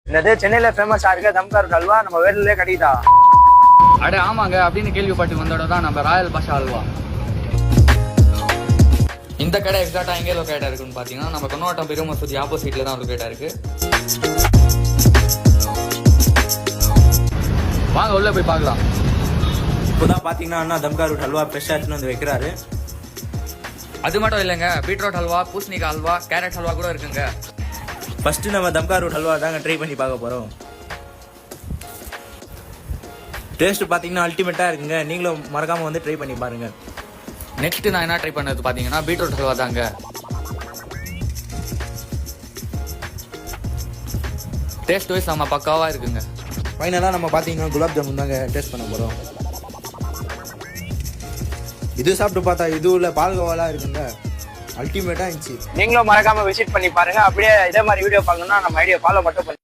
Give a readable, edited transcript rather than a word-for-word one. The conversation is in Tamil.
இந்த சென்னையில ஃபேமஸா இருக்க தம்கார் அல்வா நம்ம வேலையிலே கிடைக்குதா? அட ஆமாங்க, அப்படின்னு கேள்விப்பட்டு வந்தோட தான் நம்ம ராயல் பாஷா அல்வா. இந்த கடை எக்ஸாக்டா எங்கே லொக்கேட்டா இருக்குன்னு பாத்தீங்கன்னா நம்ம கொண்டாட்டம் பெரிய மசூதி ஆப்போசிட்ல தான் லொக்கேட்டா இருக்கு. வாங்க உள்ள போய் பார்க்கலாம். இப்போதான் பாத்தீங்கன்னா அண்ணா தம்கார் அல்வா ஃப்ரெஷ்ஷா எடுத்துன்னு வந்து வைக்கிறாரு. அது மட்டும் இல்லைங்க, பீட்ரூட் ஹல்வா, பூசணிக்காய் ஹல்வா, கேரட் ஹல்வா கூட இருக்குங்க. ஃபர்ஸ்ட் நம்ம தம்கார் ஹல்வா தாங்க ட்ரை பண்ணி பார்க்க போறோம். டேஸ்ட் பாத்தீங்கன்னா அல்டிமேட்டா இருக்குங்க. நீங்களும் மறக்காம வந்து ட்ரை பண்ணி பாருங்க. நெக்ஸ்ட் நான் என்ன ட்ரை பண்ணது பாத்தீங்கன்னா பீட்ரூட் ஹல்வா தாங்க. டேஸ்ட் வைஸ் நம்ம பக்காவா இருக்குங்க. ஃபைனலாக நம்ம பார்த்தீங்கன்னா குலாப் ஜாமுன் தாங்க டேஸ்ட் பண்ண போகிறோம். இது சாப்பிட்டு பார்த்தா இது உள்ள பால்கோவாலாம் இருக்குங்க, அல்டிமேட்டாக இருந்துச்சு. நீங்களும் மறக்காமல் விசிட் பண்ணி பாருங்கள். அப்படியே இதே மாதிரி வீடியோ பார்க்கணுன்னா நம்ம ஐடியா ஃபாலோ மட்டும் பண்ணி